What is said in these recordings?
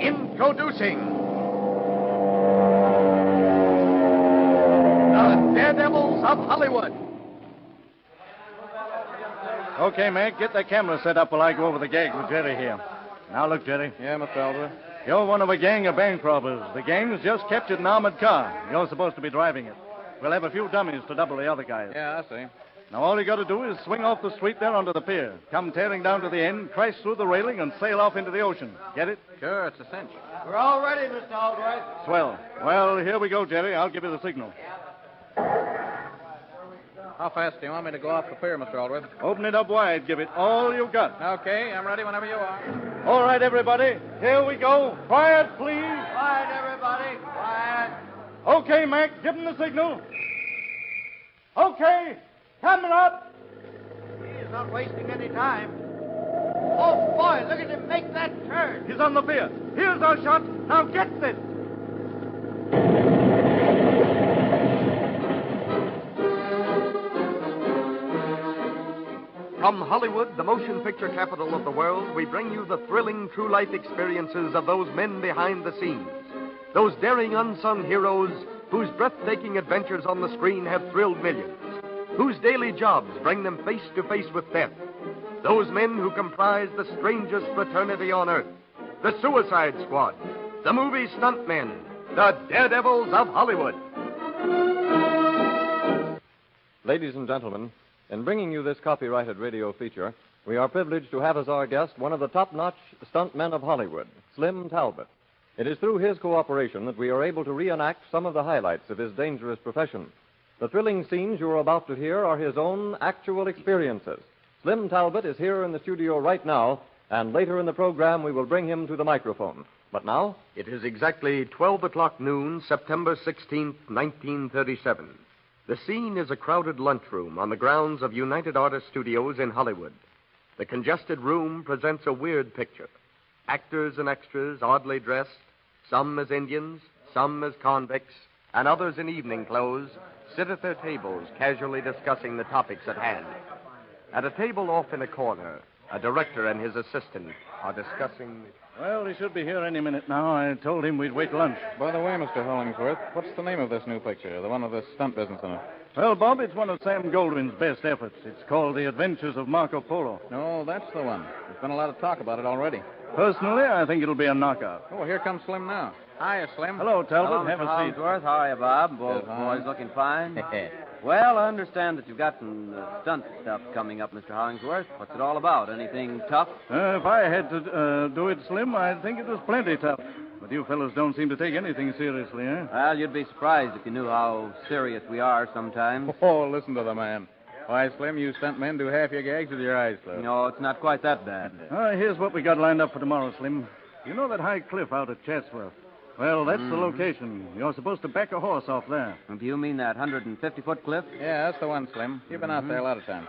Introducing the Daredevils of Hollywood. Okay, Mac, get that camera set up while I go over the gags with Jerry here. Now look, Jerry. Yeah, Mr. Talbot. You're one of a gang of bank robbers. The gang's just captured an armored car. You're supposed to be driving it. We'll have a few dummies to double the other guys. Yeah, I see. Now, all you got to do is swing off the street there onto the pier, come tearing down to the end, crash through the railing, and sail off into the ocean. Get it? Sure, it's a cinch. We're all ready, Mr. Aldworth. Swell. Well, here we go, Jerry. I'll give you the signal. How fast do you want me to go off the pier, Mr. Aldworth? Open it up wide. Give it all you've got. Okay, I'm ready whenever you are. All right, everybody. Here we go. Quiet, please. Quiet, everybody. Quiet. Okay, Mac. Give him the signal. Okay. Coming up. He's not wasting any time. Oh, boy, look at him make that turn. He's on the pier. Here's our shot. Now get this. From Hollywood, the motion picture capital of the world, we bring you the thrilling true life experiences of those men behind the scenes. Those daring unsung heroes whose breathtaking adventures on the screen have thrilled millions, whose daily jobs bring them face to face with death. Those men who comprise the strangest fraternity on earth, the Suicide Squad, the movie stuntmen, the Daredevils of Hollywood. Ladies and gentlemen, in bringing you this copyrighted radio feature, we are privileged to have as our guest one of the top-notch stuntmen of Hollywood, Slim Talbot. It is through his cooperation that we are able to reenact some of the highlights of his dangerous profession. The thrilling scenes you are about to hear are his own actual experiences. Slim Talbot is here in the studio right now, and later in the program we will bring him to the microphone. But now? It is exactly 12 o'clock noon, September 16th, 1937. The scene is a crowded lunchroom on the grounds of United Artists Studios in Hollywood. The congested room presents a weird picture. Actors and extras, oddly dressed, some as Indians, some as convicts, and others in evening clothes, sit at their tables casually discussing the topics at hand. At a table off in a corner, a director and his assistant are discussing... Well, he should be here any minute now. I told him we'd wait lunch. By the way, Mr. Hollingsworth, what's the name of this new picture, the one with the stunt business in it? Well, Bob, it's one of Sam Goldwyn's best efforts. It's called The Adventures of Marco Polo. No, that's the one. There's been a lot of talk about it already. Personally, I think it'll be a knockout. Oh, here comes Slim now. Hiya, Slim. Hello, Talbot. Hello, Have Mr. a seat. Hollingsworth. How are you, Bob? Both Good, huh? boys looking fine. Well, I understand that you've got some stunt stuff coming up, Mr. Hollingsworth. What's it all about? Anything tough? If I had to do it, Slim, I'd think it was plenty tough. But you fellows don't seem to take anything seriously, eh? Well, you'd be surprised if you knew how serious we are sometimes. Oh, listen to the man. Why, Slim, you stuntmen do half your gags with your eyes closed. No, it's not quite that bad. Here's what we got lined up for tomorrow, Slim. You know that high cliff out at Chatsworth? Well, that's the location. You're supposed to back a horse off there. Do you mean that 150-foot cliff? Yeah, that's the one, Slim. You've been out there a lot of times.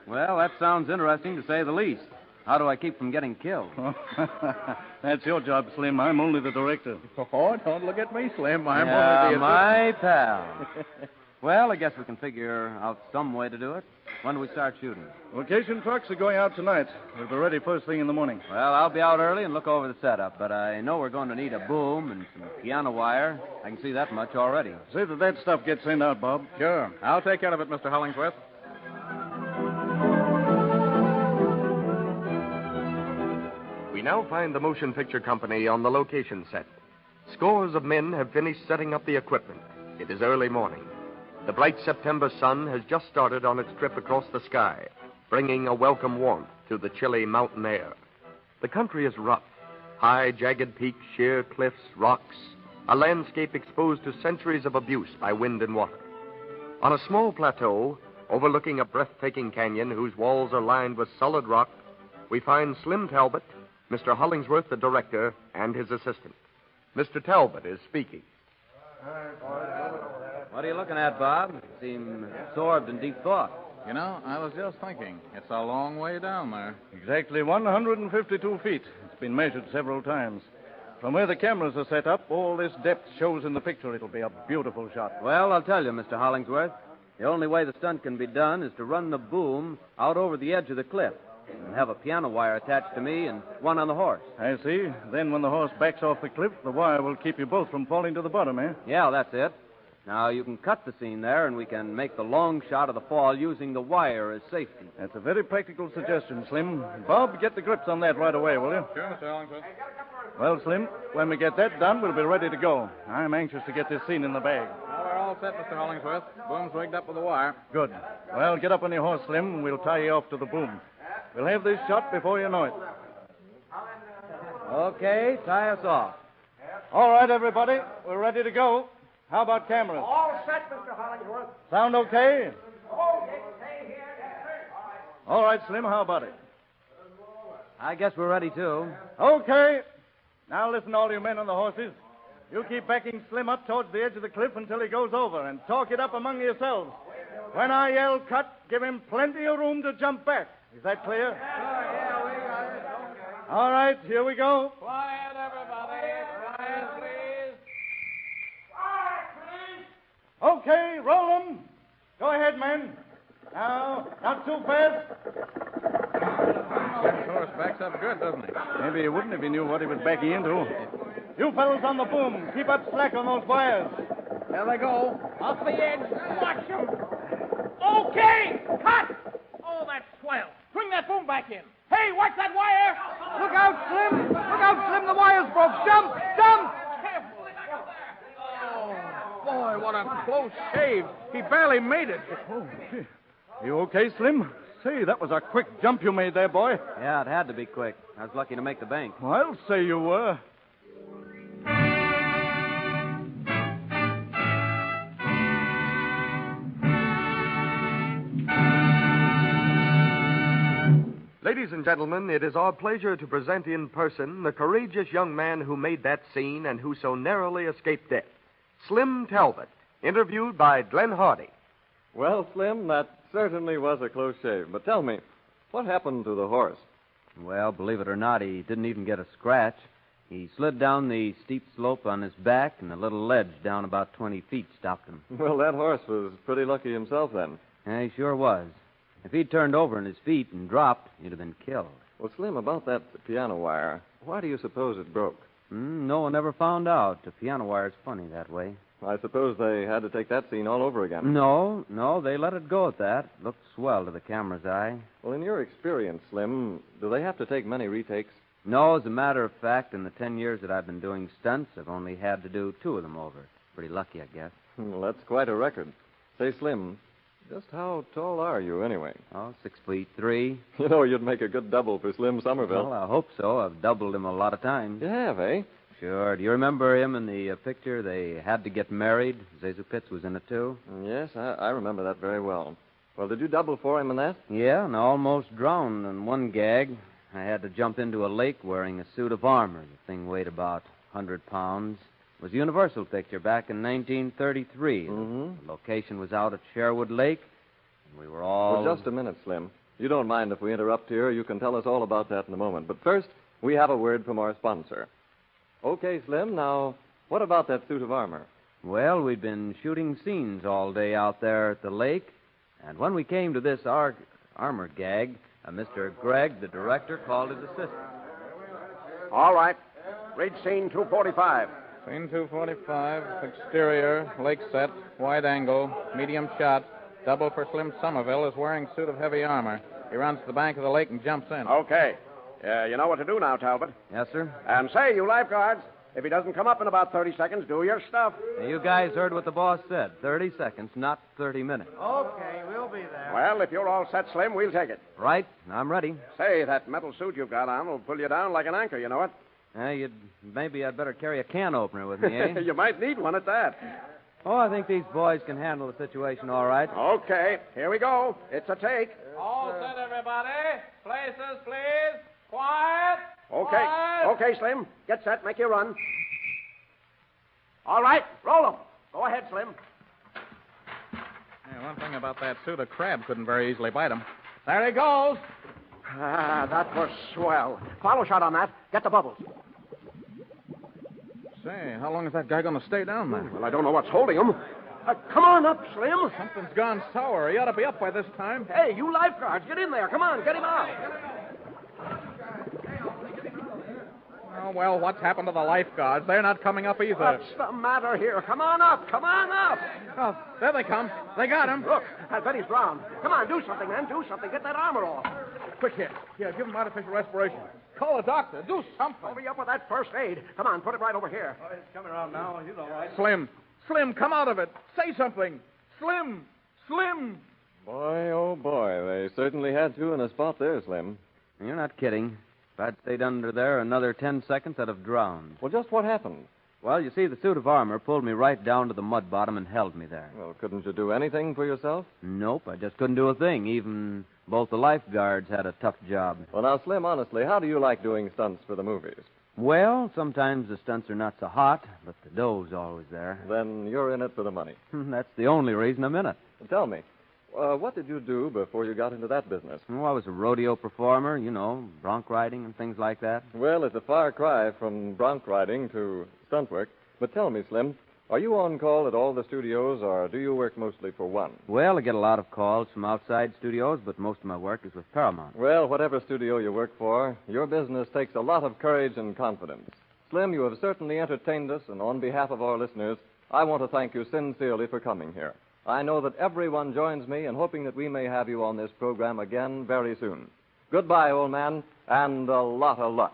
Well, that sounds interesting, to say the least. How do I keep from getting killed? That's your job, Slim. I'm only the director. Oh, don't look at me, Slim. I'm yeah, only the my pal. Well, I guess we can figure out some way to do it. When do we start shooting? Location trucks are going out tonight. We'll be ready first thing in the morning. Well, I'll be out early and look over the setup, but I know we're going to need a boom and some piano wire. I can see that much already. Say that stuff gets sent out, Bob. Sure. I'll take care of it, Mr. Hollingsworth. We now find the motion picture company on the location set. Scores of men have finished setting up the equipment. It is early morning. The bright September sun has just started on its trip across the sky, bringing a welcome warmth to the chilly mountain air. The country is rough. High, jagged peaks, sheer cliffs, rocks, a landscape exposed to centuries of abuse by wind and water. On a small plateau, overlooking a breathtaking canyon whose walls are lined with solid rock, we find Slim Talbot, Mr. Hollingsworth, the director, and his assistant. Mr. Talbot is speaking. What are you looking at, Bob? You seem absorbed in deep thought. You know, I was just thinking. It's a long way down there. Exactly 152 feet. It's been measured several times. From where the cameras are set up, all this depth shows in the picture. It'll be a beautiful shot. Well, I'll tell you, Mr. Hollingsworth. The only way the stunt can be done is to run the boom out over the edge of the cliff. and have a piano wire attached to me and one on the horse. I see. Then when the horse backs off the cliff, the wire will keep you both from falling to the bottom, eh? Yeah, that's it. Now, you can cut the scene there, and we can make the long shot of the fall using the wire as safety. That's a very practical suggestion, Slim. Bob, get the grips on that right away, will you? Sure, Mr. Hollingsworth. Well, Slim, when we get that done, we'll be ready to go. I'm anxious to get this scene in the bag. Well, we're all set, Mr. Hollingsworth. Boom's rigged up with the wire. Good. Well, get up on your horse, Slim, and we'll tie you off to the boom. We'll have this shot before you know it. Okay, tie us off. All right, everybody. We're ready to go. How about cameras? All set, Mr. Hollingsworth. Sound okay? Oh, yes, stay here. Yes, sir. All right, Slim, how about it? I guess we're ready, too. Okay. Now listen, all you men on the horses. You keep backing Slim up towards the edge of the cliff until he goes over, and talk it up among yourselves. When I yell cut, give him plenty of room to jump back. Is that clear? Yeah, we got it. All right, here we go. Quiet, everybody. Quiet, please. Okay, roll them. Go ahead, men. Now, not too fast. That horse backs up good, doesn't he? Maybe he wouldn't if he knew what he was backing into. You fellows on the boom, keep up slack on those wires. There they go. Off the edge. Watch him. Okay, cut. Oh, that's swell. Bring that boom back in. Hey, watch that wire. Look out, Slim. Look out, Slim. The wire's broke. Jump. Jump. Boy, what a close shave. He barely made it. Oh, gee. You okay, Slim? Say, that was a quick jump you made there, boy. Yeah, it had to be quick. I was lucky to make the bank. Well, I'll say you were. Ladies and gentlemen, it is our pleasure to present in person the courageous young man who made that scene and who so narrowly escaped death. Slim Talbot, interviewed by Glenn Hardy. Well, Slim, that certainly was a close shave. But tell me, what happened to the horse? Well, believe it or not, he didn't even get a scratch. He slid down the steep slope on his back, and a little ledge down about 20 feet stopped him. Well, that horse was pretty lucky himself then. Yeah, he sure was. If he'd turned over on his feet and dropped, he'd have been killed. Well, Slim, about that piano wire, why do you suppose it broke? No one ever found out. The piano wire's funny that way. I suppose they had to take that scene all over again. No, they let it go at that. Looked swell to the camera's eye. Well, in your experience, Slim, do they have to take many retakes? No, as a matter of fact, in the 10 years that I've been doing stunts, I've only had to do 2 of them over. Pretty lucky, I guess. Well, that's quite a record. Say, Slim, just how tall are you anyway? Oh, 6'3". You know, you'd make a good double for Slim Somerville. Well, I hope so. I've doubled him a lot of times. You have, eh? Sure. Do you remember him in the picture? They had to get married. Zazu Pitts was in it, too. Yes, I remember that very well. Well, did you double for him in that? Yeah, and I almost drowned in one gag. I had to jump into a lake wearing a suit of armor. The thing weighed about 100 pounds. It was a Universal picture back in 1933. Mm-hmm. The location was out at Sherwood Lake, and we were all... Well, just a minute, Slim. You don't mind if we interrupt here. You can tell us all about that in a moment. But first, we have a word from our sponsor. Okay, Slim, now, what about that suit of armor? Well, we'd been shooting scenes all day out there at the lake, and when we came to this armor gag, Mr. Gregg, the director, called his assistant. All right. Read scene 245. Scene 245, exterior, lake set, wide angle, medium shot. Double for Slim Somerville is wearing suit of heavy armor. He runs to the bank of the lake and jumps in. Okay. You know what to do now, Talbot. Yes, sir? And say, you lifeguards, if he doesn't come up in about 30 seconds, do your stuff. Now, you guys heard what the boss said. 30 seconds, not 30 minutes. Okay, we'll be there. Well, if you're all set, Slim, we'll take it. Right? I'm ready. Say, that metal suit you've got on will pull you down like an anchor, you know it? Maybe I'd better carry a can opener with me, eh? You might need one at that. Oh, I think these boys can handle the situation all right. Okay, here we go. It's a take. All set, everybody. Places, please. Quiet. Okay. Quiet. Okay, Slim. Get set. Make your run. All right. Roll 'em. Go ahead, Slim. Yeah, one thing about that suit, a crab couldn't very easily bite him. There he goes. Ah, that was swell. Follow shot on that. Get the bubbles. Say, how long is that guy going to stay down there? Well, I don't know what's holding him. Come on up, Slim. Something's gone sour. He ought to be up by this time. Hey, you lifeguards, get in there. Come on, get him out. well, what's happened to the lifeguards? They're not coming up either. What's the matter here? Come on up. Come on up. Oh, there they come. They got him. Look, I bet he's drowned. Come on, do something, man. Do something. Get that armor off. Quick here. Here, give him artificial respiration. Call a doctor. Do something. Hurry up with that first aid. Come on, put it right over here. Oh, he's coming around now. He's all right. Slim. Slim, come out of it. Say something. Slim. Slim. Boy, oh boy, they certainly had you in a spot there, Slim. You're not kidding. If I'd stayed under there another 10 seconds, I'd have drowned. Well, just what happened? Well, you see, the suit of armor pulled me right down to the mud bottom and held me there. Well, couldn't you do anything for yourself? Nope, I just couldn't do a thing. Even both the lifeguards had a tough job. Well, now, Slim, honestly, how do you like doing stunts for the movies? Well, sometimes the stunts are not so hot, but the dough's always there. Then you're in it for the money. That's the only reason I'm in it. Tell me, what did you do before you got into that business? Well, I was a rodeo performer, bronc riding and things like that. Well, it's a far cry from bronc riding to stunt work. But tell me, Slim, are you on call at all the studios, or do you work mostly for one? Well, I get a lot of calls from outside studios, but most of my work is with Paramount. Well, whatever studio you work for, your business takes a lot of courage and confidence. Slim, you have certainly entertained us, and on behalf of our listeners, I want to thank you sincerely for coming here. I know that everyone joins me in hoping that we may have you on this program again very soon. Goodbye, old man, and a lot of luck.